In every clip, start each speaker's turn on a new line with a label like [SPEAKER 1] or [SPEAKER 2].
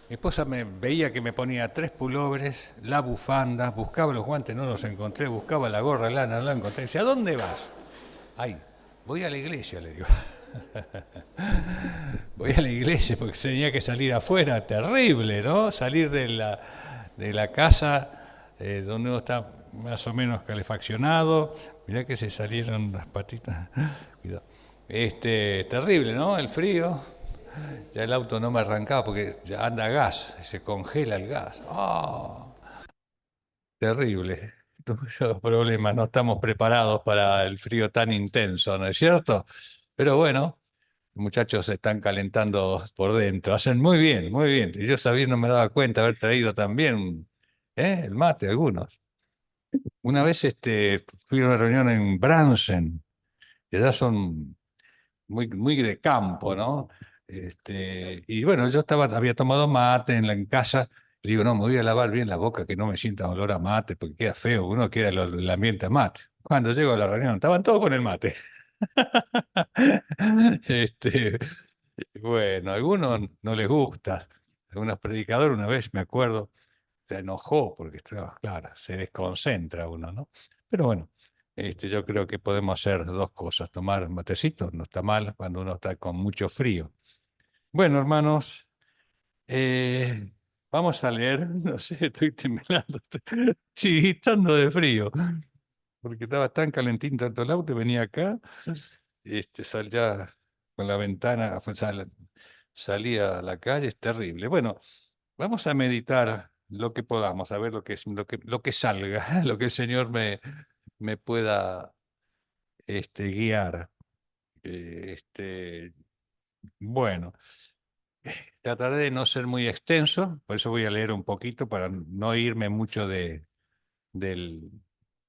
[SPEAKER 1] Mi esposa me veía que me ponía 3 pullovers, la bufanda, buscaba los guantes, no los encontré, buscaba la gorra de lana, no la encontré. Dice, ¿a dónde vas? Ay, voy a la iglesia, le digo. Voy a la iglesia porque tenía que salir afuera, terrible, ¿no? Salir de la casa donde uno está más o menos calefaccionado. Mirá que se salieron las patitas. Cuidado. Terrible, ¿no? El frío. Ya el auto no me arrancaba porque ya anda a gas, se congela el gas. ¡Ah! Terrible. Muchos problemas, no estamos preparados para el frío tan intenso, ¿no es cierto? Pero bueno, los muchachos se están calentando por dentro. Hacen muy bien, muy bien. Y yo sabía, no me daba cuenta haber traído también el mate, algunos. Una vez fui a una reunión en Bransen, que ya son muy, muy de campo, ¿no? Y bueno, yo había tomado mate en casa. Le digo, no, me voy a lavar bien la boca, que no me sienta olor a mate, porque queda feo, uno queda el ambiente a mate. Cuando llego a la reunión, estaban todos con el mate. Este, bueno, a algunos no les gusta. Algunos predicadores, una vez me acuerdo, se enojó porque estaba, claro, se desconcentra uno, ¿no? Pero bueno, yo creo que podemos hacer dos cosas. Tomar matecito no está mal cuando uno está con mucho frío. Bueno, hermanos, eh, vamos a leer. No sé, estoy temblando, estoy chiquitando de frío, porque estaba tan calentito tanto el auto, venía acá, salía con la ventana, salía a la calle, es terrible. Bueno, vamos a meditar lo que podamos, a ver lo que salga, lo que el Señor me pueda guiar. Bueno, trataré de no ser muy extenso, por eso voy a leer un poquito para no irme mucho del,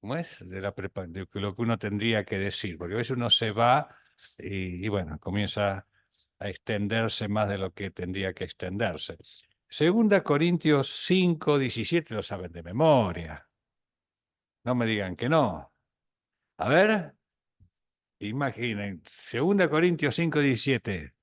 [SPEAKER 1] ¿cómo es? De lo que uno tendría que decir, porque a veces uno se va y bueno, comienza a extenderse más de lo que tendría que extenderse. Segunda Corintios 5:17 lo saben de memoria. No me digan que no. A ver, imaginen, Segunda Corintios 5:17.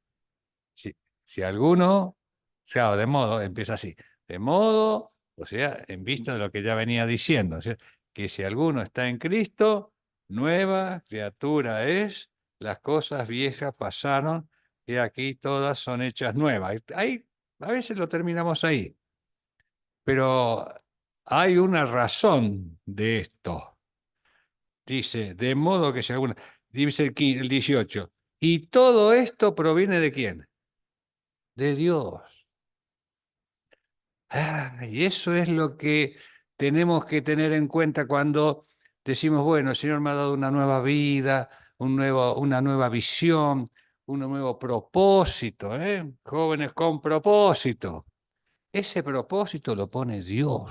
[SPEAKER 1] Si, si alguno, claro, de modo, empieza así, de modo, o sea, en vista de lo que ya venía diciendo, o sea, que si alguno está en Cristo, nueva criatura es, las cosas viejas pasaron y aquí todas son hechas nuevas. Ahí, a veces lo terminamos ahí, pero hay una razón de esto. Dice, de modo que si alguna, dice el 18, y todo esto proviene de quién? De Dios. Y eso es lo que tenemos que tener en cuenta cuando decimos, bueno, el Señor me ha dado una nueva vida, una nueva visión, un nuevo propósito, ¿eh? Jóvenes con propósito. Ese propósito lo pone Dios.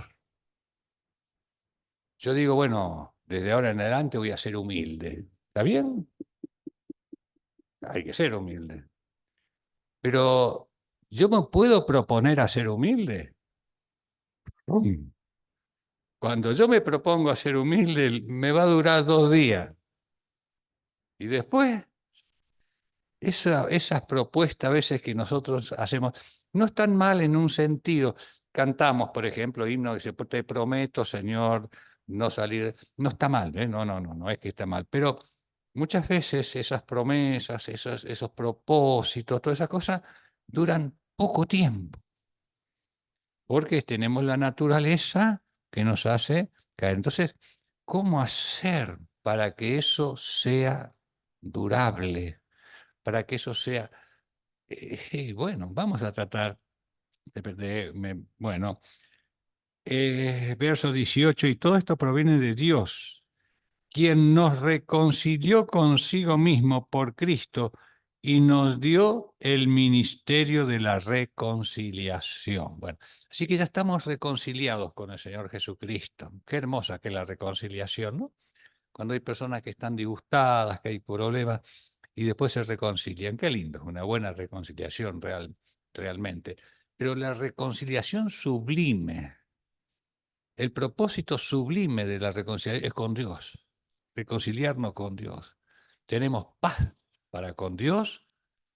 [SPEAKER 1] Yo digo, bueno, desde ahora en adelante voy a ser humilde. ¿Está bien? Hay que ser humilde. Pero yo me puedo proponer a ser humilde. Mm. Cuando yo me propongo a ser humilde, me va a durar 2 días. Y después, esas propuestas a veces que nosotros hacemos no están mal en un sentido. Cantamos, por ejemplo, himno que dice, te prometo, Señor, no salir. No está mal, ¿eh? No, no, no, no es que está mal. Pero muchas veces esas promesas, esos propósitos, todas esas cosas duran poco tiempo. Porque tenemos la naturaleza que nos hace caer. Entonces, ¿cómo hacer para que eso sea durable? Para que eso sea... bueno, vamos a tratar bueno, verso 18, y todo esto proviene de Dios, quien nos reconcilió consigo mismo por Cristo y nos dio el ministerio de la reconciliación. Bueno, así que ya estamos reconciliados con el Señor Jesucristo. Qué hermosa que es la reconciliación, ¿no? Cuando hay personas que están disgustadas, que hay problemas, y después se reconcilian. Qué lindo, una buena reconciliación realmente. Pero la reconciliación sublime, el propósito sublime de la reconciliación es con Dios, reconciliarnos con Dios. Tenemos paz para con Dios,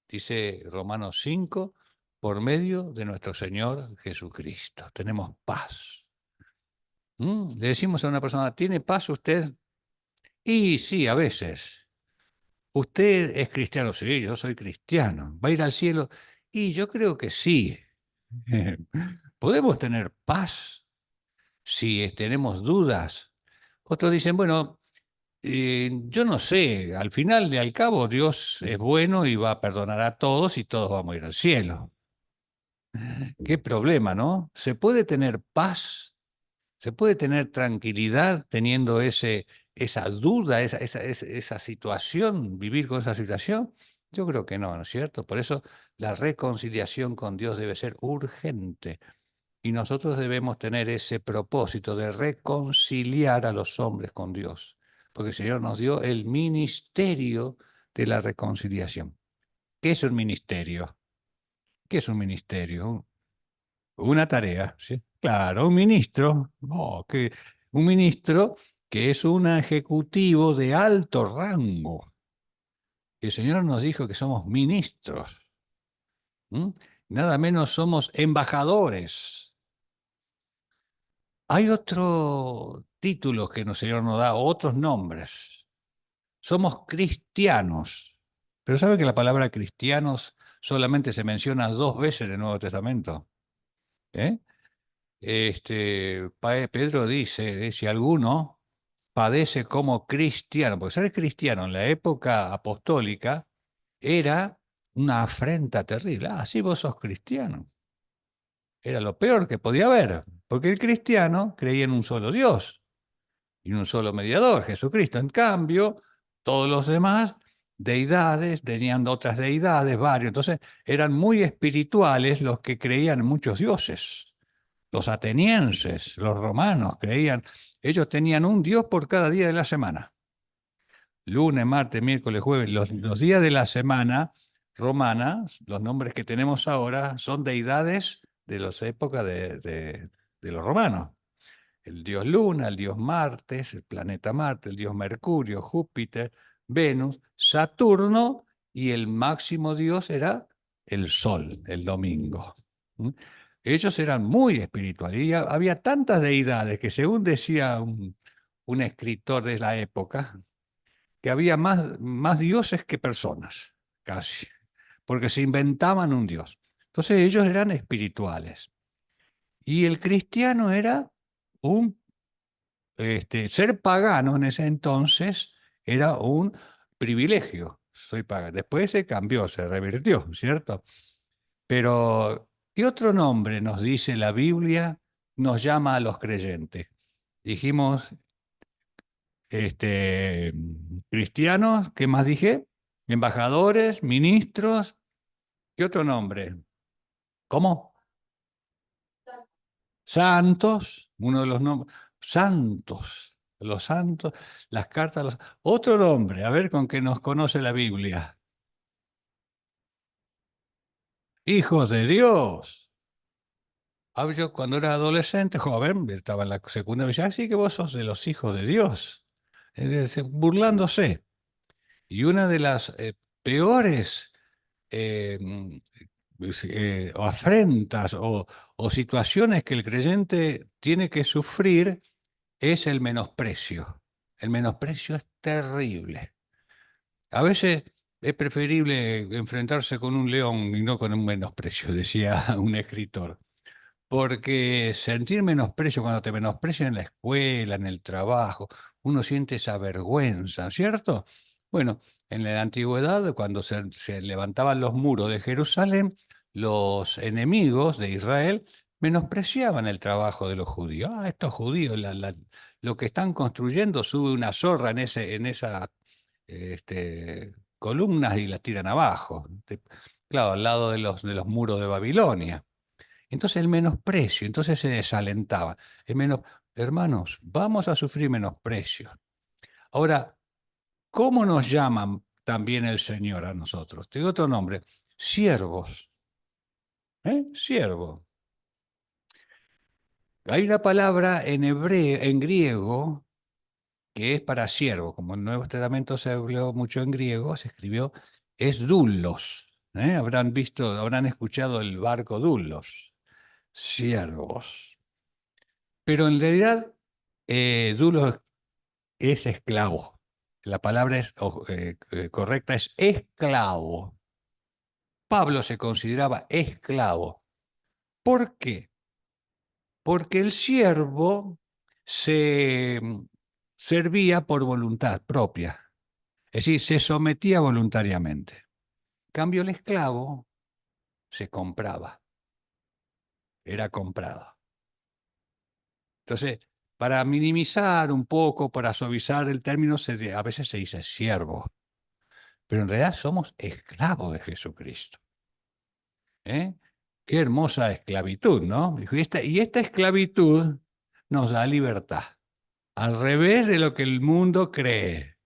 [SPEAKER 1] dice Romanos 5, por medio de nuestro Señor Jesucristo. Tenemos paz. Le decimos a una persona, ¿tiene paz usted? Y sí, a veces. ¿Usted es cristiano? Sí, yo soy cristiano. ¿Va a ir al cielo? Y yo creo que sí. ¿Podemos tener paz si tenemos dudas? Otros dicen, bueno, yo no sé, al final de al cabo Dios es bueno y va a perdonar a todos y todos vamos a ir al cielo. Qué problema, ¿no? ¿Se puede tener paz? ¿Se puede tener tranquilidad teniendo esa duda, esa situación, vivir con esa situación? Yo creo que no, ¿no es cierto? Por eso la reconciliación con Dios debe ser urgente y nosotros debemos tener ese propósito de reconciliar a los hombres con Dios, porque el Señor nos dio el ministerio de la reconciliación. ¿Qué es un ministerio? ¿Qué es un ministerio? Una tarea, ¿sí? Claro, un ministro, un ministro que es un ejecutivo de alto rango. El Señor nos dijo que somos ministros, ¿m? Nada menos somos embajadores. Hay otros títulos que el Señor nos da, otros nombres. Somos cristianos. Pero ¿sabe que la palabra cristianos solamente se menciona 2 veces en el Nuevo Testamento? ¿Eh? Pedro dice, si alguno padece como cristiano, porque ser cristiano en la época apostólica era una afrenta terrible. Ah, sí, vos sos cristiano. Era lo peor que podía haber, porque el cristiano creía en un solo Dios y en un solo mediador, Jesucristo. En cambio, todos los demás deidades tenían otras deidades, varios. Entonces, eran muy espirituales los que creían en muchos dioses. Los atenienses, los romanos creían, ellos tenían un dios por cada día de la semana. Lunes, martes, miércoles, jueves, los días de la semana romana, los nombres que tenemos ahora, son deidades de las épocas de los romanos. El dios Luna, el dios Martes, el planeta Marte, el dios Mercurio, Júpiter, Venus, Saturno y el máximo dios era el Sol, el domingo. ¿Mm? Ellos eran muy espirituales y había tantas deidades que según decía un escritor de la época, que había más dioses que personas, casi, porque se inventaban un dios. Entonces ellos eran espirituales. Y el cristiano era un ser pagano en ese entonces era un privilegio. Soy pagano. Después se cambió, se revirtió, ¿cierto? Pero, ¿qué otro nombre nos dice la Biblia? Nos llama a los creyentes. Dijimos, cristianos, ¿qué más dije? Embajadores, ministros, ¿qué otro nombre? ¿Cómo? Santos, uno de los nombres, santos, los santos, las cartas, otro nombre, a ver con qué nos conoce la Biblia. Hijos de Dios. Yo cuando era adolescente, joven, estaba en la secundaria, me decía, así que vos sos de los hijos de Dios, burlándose. Y una de las peores eh, o afrentas o situaciones que el creyente tiene que sufrir es el menosprecio. El menosprecio es terrible. A veces es preferible enfrentarse con un león y no con un menosprecio, decía un escritor. Porque sentir menosprecio cuando te menosprecian en la escuela, en el trabajo, uno siente esa vergüenza, ¿cierto? Bueno, en la antigüedad, cuando se levantaban los muros de Jerusalén, los enemigos de Israel menospreciaban el trabajo de los judíos. Ah, estos judíos, lo que están construyendo, sube una zorra en esa columnas y las tiran abajo. Claro, al lado de los muros de Babilonia. Entonces el menosprecio, entonces se desalentaba. Hermanos, vamos a sufrir menosprecio. Ahora, ¿cómo nos llaman también el Señor a nosotros? Tengo otro nombre, siervos. Siervo. Hay una palabra en hebreo, en griego, que es para siervo. Como el Nuevo Testamento se habló mucho en griego, se escribió es doulos. Habrán escuchado el barco Dulos, siervos. Pero en realidad, Dulos es esclavo. La palabra correcta es esclavo. Pablo se consideraba esclavo. ¿Por qué? Porque el siervo se servía por voluntad propia, es decir, se sometía voluntariamente. En cambio, el esclavo se compraba, era comprado. Entonces, para minimizar un poco, para suavizar el término, a veces se dice siervo, pero en realidad somos esclavos de Jesucristo. ¿Eh? Qué hermosa esclavitud, ¿no? Y esta esclavitud nos da libertad, al revés de lo que el mundo cree.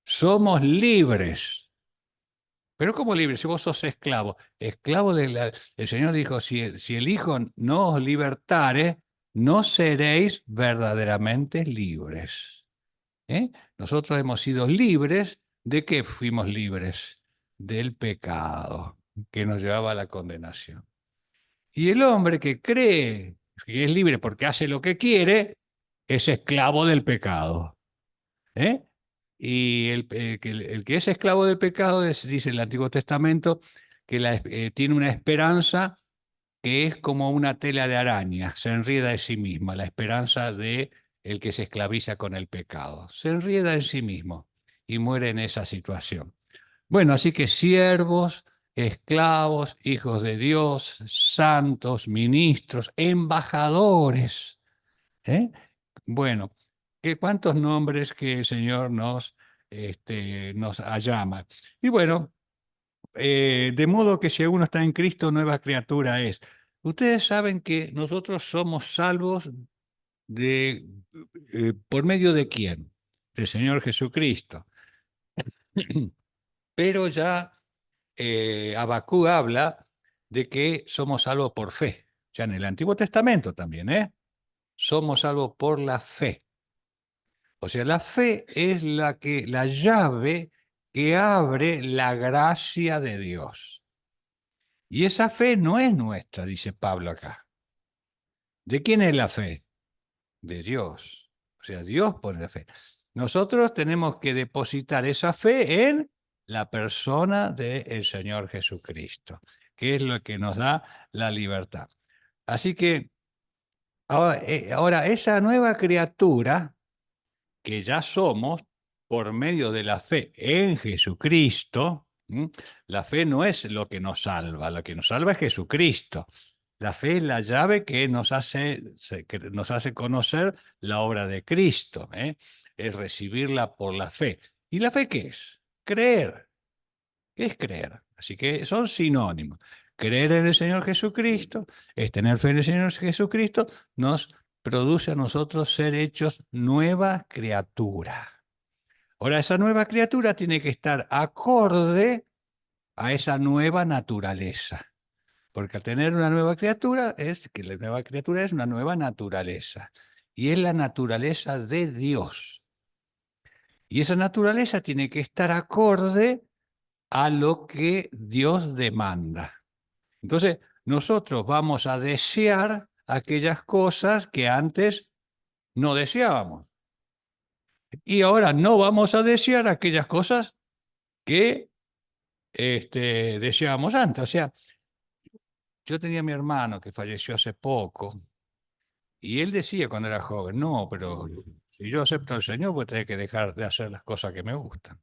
[SPEAKER 1] Somos libres. Pero ¿cómo libres? Si vos sos esclavo. Esclavo el Señor dijo, si el Hijo no os libertare, no seréis verdaderamente libres. ¿Eh? Nosotros hemos sido libres. ¿De qué fuimos libres? Del pecado que nos llevaba a la condenación. Y el hombre que cree que es libre porque hace lo que quiere, es esclavo del pecado. ¿Eh? Y el que es esclavo del pecado, dice el Antiguo Testamento, que tiene una esperanza que es como una tela de araña, se enreda de sí misma, la esperanza de el que se esclaviza con el pecado. Se enreda en sí mismo y muere en esa situación. Bueno, así que siervos, esclavos, hijos de Dios, santos, ministros, embajadores. ¿Eh? Bueno, ¿cuántos nombres que el Señor nos llama? Y bueno, de modo que si alguno está en Cristo, nueva criatura es. Ustedes saben que nosotros somos salvos ¿por medio de quién? Del Señor Jesucristo. Pero ya Abacú habla de que somos salvos por fe. Ya en el Antiguo Testamento también, ¿eh? Somos salvos por la fe. O sea, la fe es la llave que abre la gracia de Dios. Y esa fe no es nuestra, dice Pablo acá. ¿De quién es la fe? De Dios. O sea, Dios pone la fe. Nosotros tenemos que depositar esa fe en la persona del Señor Jesucristo, que es lo que nos da la libertad. Así que ahora esa nueva criatura que ya somos por medio de la fe en Jesucristo. La fe no es lo que nos salva es Jesucristo. La fe es la llave que nos hace conocer la obra de Cristo, es recibirla por la fe. ¿Y la fe qué es? Creer. ¿Qué es creer? Así que son sinónimos. Creer en el Señor Jesucristo es tener fe en el Señor Jesucristo, nos produce a nosotros ser hechos nueva criatura. Ahora, esa nueva criatura tiene que estar acorde a esa nueva naturaleza. Porque al tener una nueva criatura, la nueva criatura es una nueva naturaleza. Y es la naturaleza de Dios. Y esa naturaleza tiene que estar acorde a lo que Dios demanda. Entonces, nosotros vamos a desear aquellas cosas que antes no deseábamos. Y ahora no vamos a desear aquellas cosas que deseábamos antes. O sea, yo tenía a mi hermano que falleció hace poco y él decía cuando era joven, no, pero si yo acepto al Señor, voy a tener que dejar de hacer las cosas que me gustan.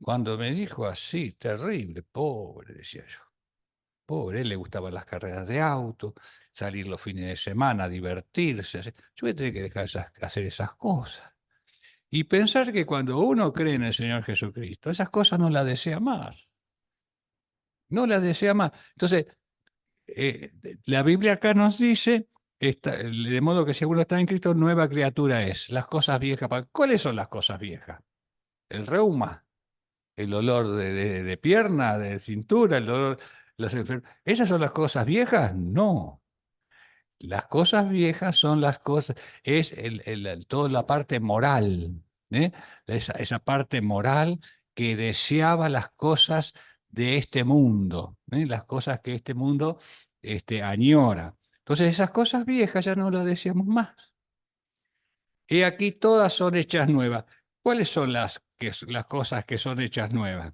[SPEAKER 1] Cuando me dijo así, terrible, pobre, decía yo. Pobre, él le gustaban las carreras de auto, salir los fines de semana, divertirse. Yo voy a tener que dejar hacer esas cosas. Y pensar que cuando uno cree en el Señor Jesucristo, esas cosas no las desea más. No las desea más. Entonces, la Biblia acá nos dice, de modo que si uno está en Cristo, nueva criatura es. Las cosas viejas. ¿Cuáles son las cosas viejas? El reuma, el olor de pierna, de cintura, el dolor, los enfermos. ¿Esas son las cosas viejas? No. Las cosas viejas son las cosas, es toda la parte moral, ¿eh? Esa parte moral que deseaba las cosas de este mundo, las cosas que este mundo añora. Entonces esas cosas viejas ya no las deseamos más. Y aquí todas son hechas nuevas. ¿Cuáles son las cosas que son hechas nuevas?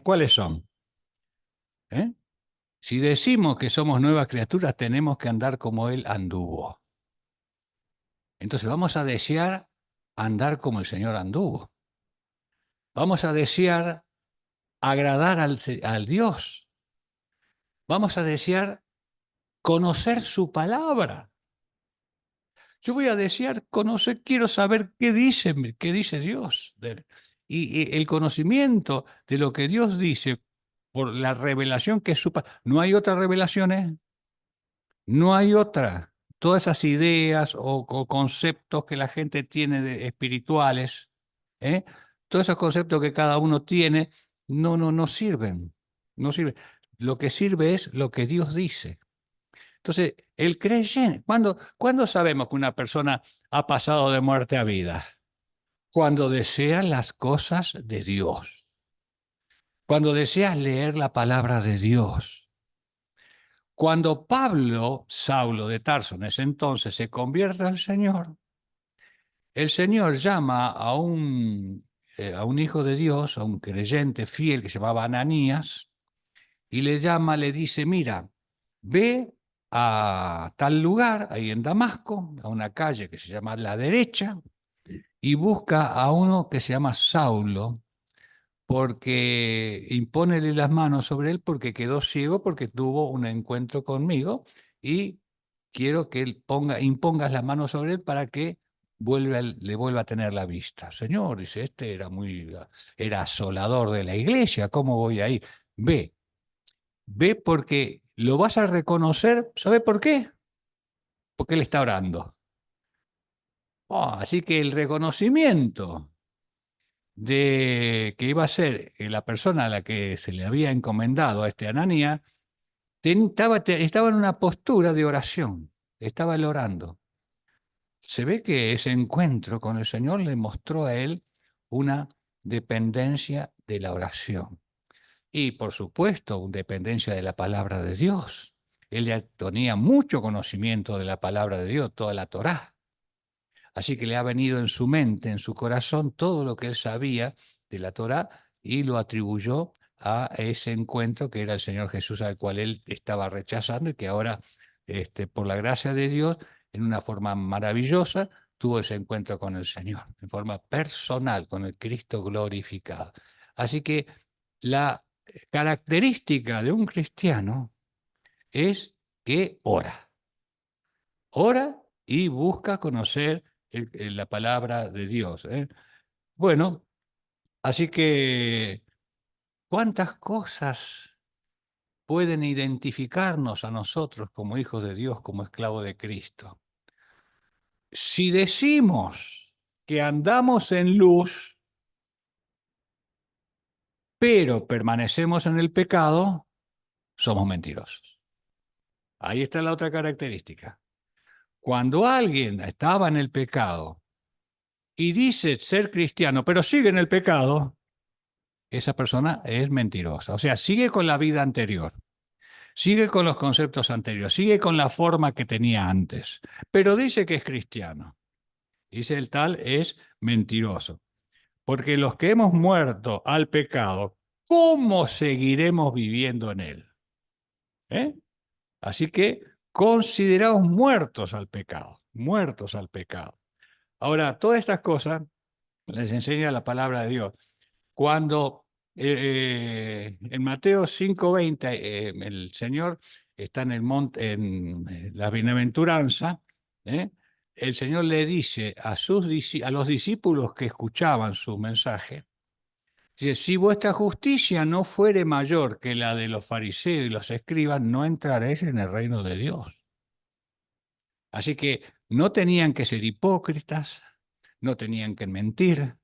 [SPEAKER 1] ¿Cuáles son? ¿Eh? Si decimos que somos nuevas criaturas, tenemos que andar como Él anduvo. Entonces vamos a desear andar como el Señor anduvo. Vamos a desear agradar al Dios. Vamos a desear conocer su palabra. Yo voy a desear conocer, quiero saber qué dice Dios. Y el conocimiento de lo que Dios dice por la revelación que es su palabra. No hay otra revelación, ¿eh? No hay otra. Todas esas ideas o conceptos que la gente tiene espirituales, ¿eh? Todos esos conceptos que cada uno tiene, no sirven. No sirven. Lo que sirve es lo que Dios dice. Entonces, el creyente, ¿cuándo sabemos que una persona ha pasado de muerte a vida? Cuando desea las cosas de Dios. Cuando desea leer la palabra de Dios. Cuando Pablo, Saulo de Tarso, en ese entonces se convierte al Señor, el Señor llama a un hijo de Dios, a un creyente fiel que se llamaba Ananías, y le llama, le dice, mira, ve a tal lugar, ahí en Damasco, a una calle que se llama La Derecha, y busca a uno que se llama Saulo, porque impónele las manos sobre él porque quedó ciego, porque tuvo un encuentro conmigo, y quiero que él impongas las manos sobre él para que le vuelva a tener la vista. Señor, dice, era asolador de la iglesia, ¿cómo voy ahí? Ve. Ve porque lo vas a reconocer, ¿sabe por qué? Porque él está orando. Así que el reconocimiento de que iba a ser la persona a la que se le había encomendado a este Ananías, estaba en una postura de oración, estaba él orando. Se ve que ese encuentro con el Señor le mostró a él una dependencia de la oración. Y por supuesto, dependencia de la palabra de Dios. Él ya tenía mucho conocimiento de la palabra de Dios, toda la Torá. Así que le ha venido en su mente, en su corazón, todo lo que él sabía de la Torá y lo atribuyó a ese encuentro que era el Señor Jesús al cual él estaba rechazando y que ahora, por la gracia de Dios, en una forma maravillosa, tuvo ese encuentro con el Señor, en forma personal, con el Cristo glorificado. Así que la característica de un cristiano es que ora. Ora y busca conocer la palabra de Dios, ¿eh? Bueno, así que, ¿cuántas cosas pueden identificarnos a nosotros como hijos de Dios, como esclavos de Cristo? Si decimos que andamos en luz, pero permanecemos en el pecado, somos mentirosos. Ahí está la otra característica. Cuando alguien estaba en el pecado y dice ser cristiano, pero sigue en el pecado, esa persona es mentirosa. O sea, sigue con la vida anterior, sigue con los conceptos anteriores, sigue con la forma que tenía antes, pero dice que es cristiano. Dice el tal es mentiroso. Porque los que hemos muerto al pecado, ¿cómo seguiremos viviendo en él? ¿Eh? Así que consideraos muertos al pecado, muertos al pecado. Ahora, todas estas cosas les enseña la palabra de Dios. Cuando en Mateo 5:20 el Señor está en el monte, en la bienaventuranza, ¿eh? El Señor le dice a los discípulos que escuchaban su mensaje, dice, si vuestra justicia no fuere mayor que la de los fariseos y los escribas, no entraréis en el reino de Dios. Así que no tenían que ser hipócritas, no tenían que mentir,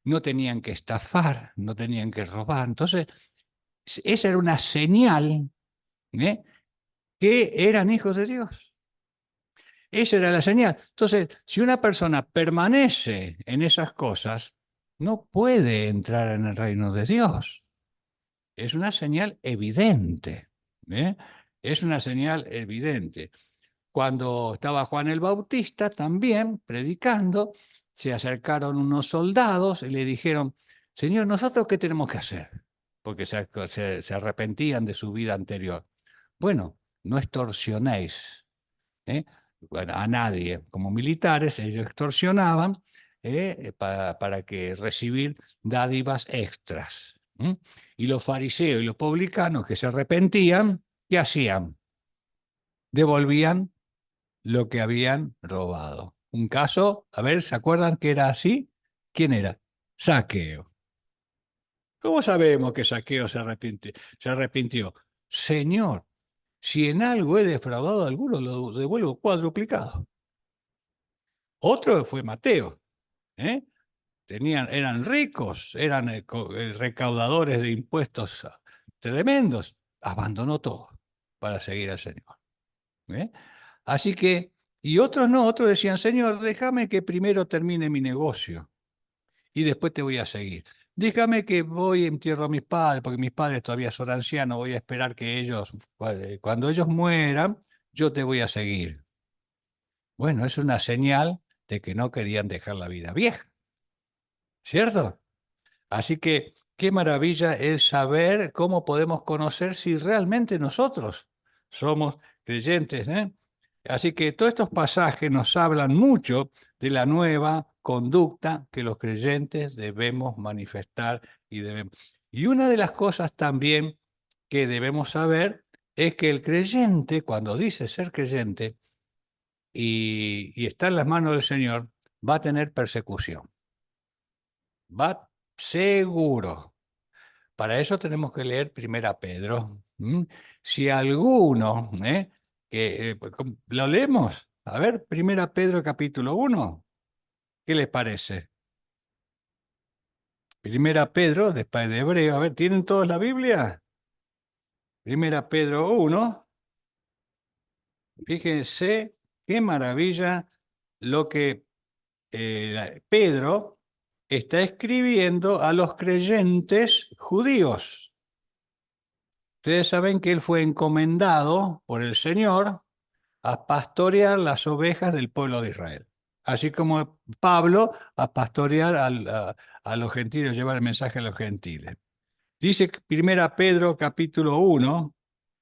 [SPEAKER 1] no tenían que estafar, no tenían que robar. Entonces, esa era una señal, ¿eh?, que eran hijos de Dios. Esa era la señal. Entonces, si una persona permanece en esas cosas, no puede entrar en el reino de Dios. Es una señal evidente. ¿Eh? Es una señal evidente. Cuando estaba Juan el Bautista también predicando, se acercaron unos soldados y le dijeron, Señor, ¿nosotros qué tenemos que hacer? Porque se arrepentían de su vida anterior. Bueno, no extorsionéis, ¿eh? Bueno, a nadie. Como militares, ellos extorsionaban para que recibir dádivas extras. Y los fariseos y los publicanos que se arrepentían, ¿qué hacían? Devolvían lo que habían robado. Un caso, a ver, ¿se acuerdan que era así? ¿Quién era? Saqueo. ¿Cómo sabemos que Saqueo se arrepintió? Se arrepintió. Señor, si en algo he defraudado a alguno, lo devuelvo cuadruplicado. Otro fue Mateo. ¿Eh? Eran ricos, eran recaudadores de impuestos tremendos. Abandonó todo para seguir al Señor. ¿Eh? Así que, y otros no, otros decían, Señor, déjame que primero termine mi negocio y después te voy a seguir. Déjame que voy y entierro a mis padres, porque mis padres todavía son ancianos, voy a esperar que ellos, cuando ellos mueran, yo te voy a seguir. Bueno, es una señal de que no querían dejar la vida vieja, ¿cierto? Así que qué maravilla es saber cómo podemos conocer si realmente nosotros somos creyentes, ¿eh? Así que todos estos pasajes nos hablan mucho de la nueva conducta que los creyentes debemos manifestar y debemos. Y una de las cosas también que debemos saber es que el creyente, cuando dice ser creyente y está en las manos del Señor, va a tener persecución. Va seguro. Para eso tenemos que leer Primera Pedro. Si alguno, ¿lo leemos? A ver, Primera Pedro capítulo 1. ¿Qué les parece? Primera Pedro, después de Hebreo. A ver, ¿tienen todos la Biblia? Primera Pedro 1. Fíjense qué maravilla lo que Pedro está escribiendo a los creyentes judíos. Ustedes saben que él fue encomendado por el Señor a pastorear las ovejas del pueblo de Israel. Así como Pablo a pastorear a los gentiles, llevar el mensaje a los gentiles. Dice Primera Pedro capítulo 1,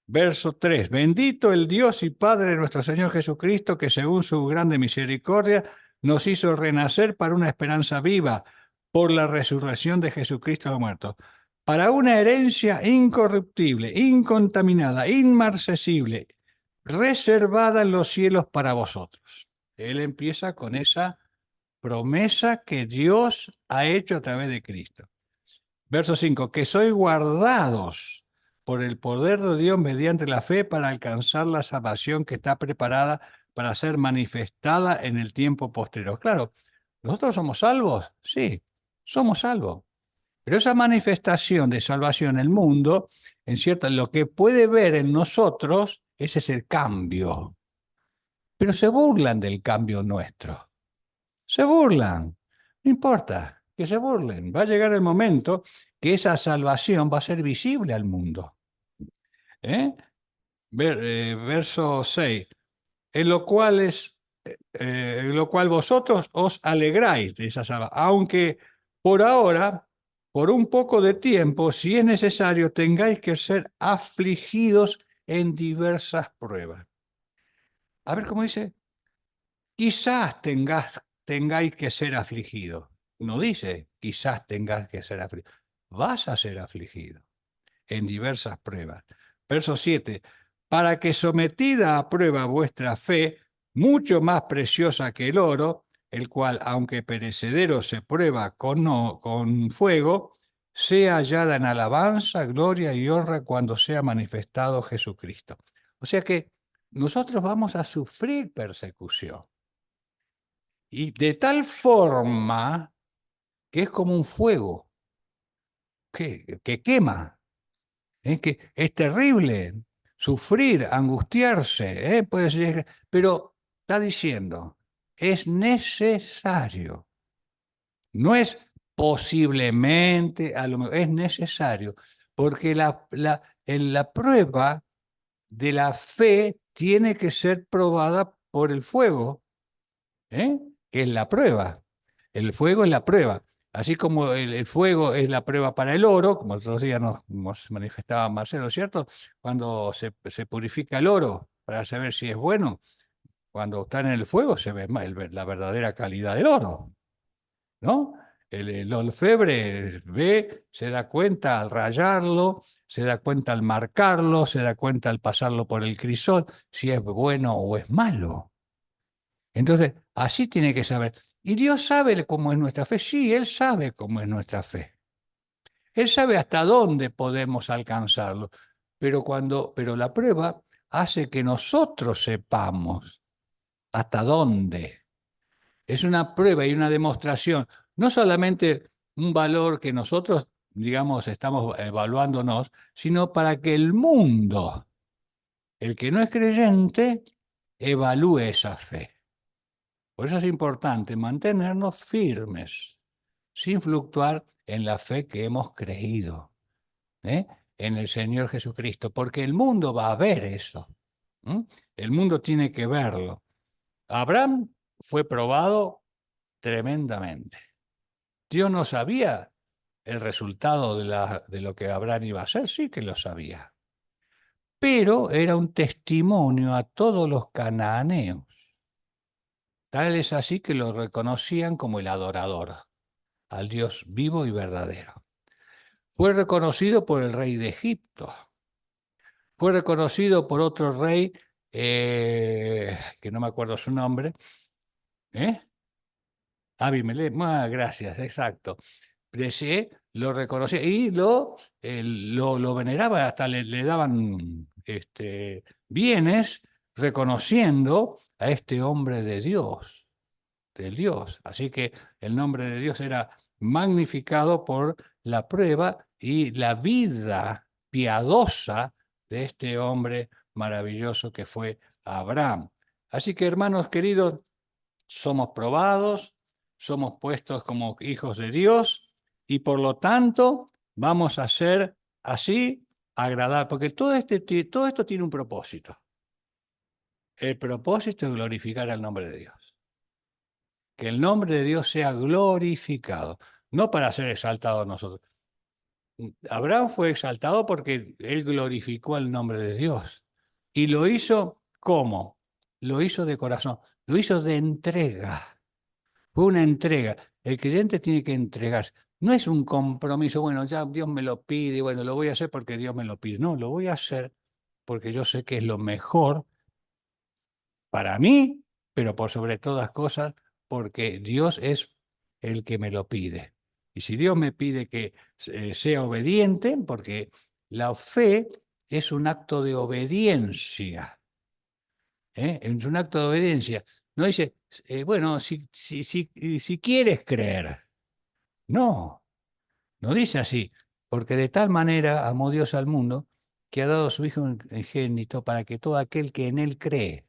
[SPEAKER 1] verso 3. Bendito el Dios y Padre de nuestro Señor Jesucristo, que según su grande misericordia nos hizo renacer para una esperanza viva por la resurrección de Jesucristo de los muertos, para una herencia incorruptible, incontaminada, inmarcesible, reservada en los cielos para vosotros. Él empieza con esa promesa que Dios ha hecho a través de Cristo. Verso 5, que sois guardados por el poder de Dios mediante la fe para alcanzar la salvación que está preparada para ser manifestada en el tiempo posterior. Claro, ¿nosotros somos salvos? Sí, somos salvos. Pero esa manifestación de salvación en el mundo, en cierto, lo que puede ver en nosotros, ese es el cambio. Pero se burlan del cambio nuestro. Se burlan. No importa, que se burlen. Va a llegar el momento que esa salvación va a ser visible al mundo. ¿Eh? Verso 6. En lo cual vosotros os alegráis de esa salvación, aunque por ahora, por un poco de tiempo, si es necesario, tengáis que ser afligidos en diversas pruebas. A ver cómo dice, quizás tengáis que ser afligidos. No dice, quizás tengáis que ser afligido. Vas a ser afligido en diversas pruebas. Verso 7. Para que sometida a prueba vuestra fe, mucho más preciosa que el oro, el cual, aunque perecedero, se prueba con fuego, sea hallada en alabanza, gloria y honra cuando sea manifestado Jesucristo. O sea que nosotros vamos a sufrir persecución. Y de tal forma que es como un fuego que quema, que es terrible sufrir, angustiarse, puede ser, pero está diciendo, es necesario, no es posiblemente, a lo mejor, es necesario, Porque en la prueba de la fe tiene que ser probada por el fuego, ¿eh? Que es la prueba. El fuego es la prueba. Así como el fuego es la prueba para el oro, como el otro día nos manifestaba Marcelo, ¿cierto? Cuando se purifica el oro para saber si es bueno, cuando está en el fuego se ve la verdadera calidad del oro, ¿no? El orfebre ve, se da cuenta al rayarlo, se da cuenta al marcarlo, se da cuenta al pasarlo por el crisol, si es bueno o es malo. Entonces, así tiene que saber. ¿Y Dios sabe cómo es nuestra fe? Sí, Él sabe cómo es nuestra fe. Él sabe hasta dónde podemos alcanzarlo. Pero la prueba hace que nosotros sepamos hasta dónde. Es una prueba y una demostración, no solamente un valor que nosotros, digamos, estamos evaluándonos, sino para que el mundo, el que no es creyente, evalúe esa fe. Por eso es importante mantenernos firmes, sin fluctuar en la fe que hemos creído, ¿eh? En el Señor Jesucristo, porque el mundo va a ver eso. ¿M? El mundo tiene que verlo. Abraham fue probado tremendamente. Dios no sabía el resultado de lo que Abraham iba a hacer, sí que lo sabía. Pero era un testimonio a todos los cananeos. Tal es así que lo reconocían como el adorador, al Dios vivo y verdadero. Fue reconocido por el rey de Egipto. Fue reconocido por otro rey, que no me acuerdo su nombre. ¿Eh? Abimelech, gracias, exacto. Desee lo reconocía y lo veneraba, hasta le daban bienes reconociendo a este hombre de Dios, del Dios. Así que el nombre de Dios era magnificado por la prueba y la vida piadosa de este hombre maravilloso que fue Abraham. Así que, hermanos queridos, somos probados, somos puestos como hijos de Dios y por lo tanto vamos a ser así agradar, porque todo esto tiene un propósito. El propósito es glorificar el nombre de Dios. Que el nombre de Dios sea glorificado, no para ser exaltado nosotros. Abraham fue exaltado porque él glorificó el nombre de Dios. Y lo hizo ¿cómo? Lo hizo de corazón, lo hizo de entrega. Fue una entrega. El creyente tiene que entregarse. No es un compromiso, bueno, ya Dios me lo pide, bueno, lo voy a hacer porque Dios me lo pide. No, lo voy a hacer porque yo sé que es lo mejor para mí, pero por sobre todas cosas, porque Dios es el que me lo pide. Y si Dios me pide que sea obediente, porque la fe es un acto de obediencia, ¿eh? Es un acto de obediencia. No dice, bueno, si quieres creer. No, no dice así, porque de tal manera amó Dios al mundo que ha dado a su Hijo unigénito para que todo aquel que en él cree,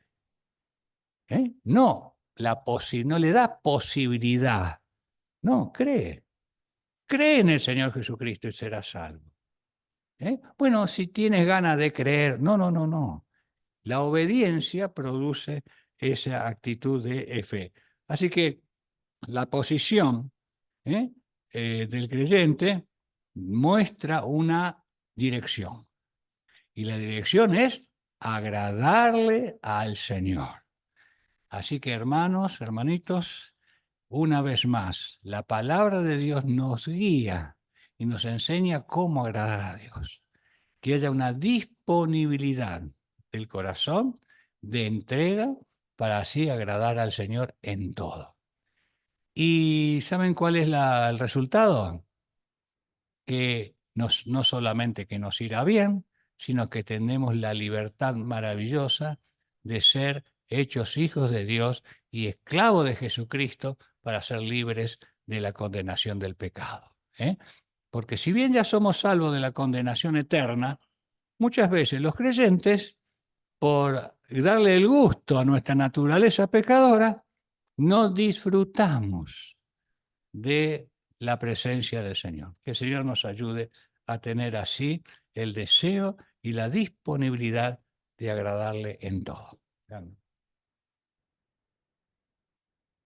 [SPEAKER 1] no, no le da posibilidad, no, cree. Cree en el Señor Jesucristo y serás salvo. Bueno, si tienes ganas de creer, no, no, no, no. La obediencia produce esa actitud de fe. Así que la posición del creyente muestra una dirección. Y la dirección es agradarle al Señor. Así que hermanos, hermanitos, una vez más, la palabra de Dios nos guía y nos enseña cómo agradar a Dios. Que haya una disponibilidad del corazón de entrega para así agradar al Señor en todo. ¿Y saben cuál es el resultado? Que no solamente que nos irá bien, sino que tenemos la libertad maravillosa de ser hechos hijos de Dios y esclavos de Jesucristo para ser libres de la condenación del pecado. Porque si bien ya somos salvos de la condenación eterna, muchas veces los creyentes, por darle el gusto a nuestra naturaleza pecadora, no disfrutamos de la presencia del Señor. Que el Señor nos ayude a tener así el deseo y la disponibilidad de agradarle en todo.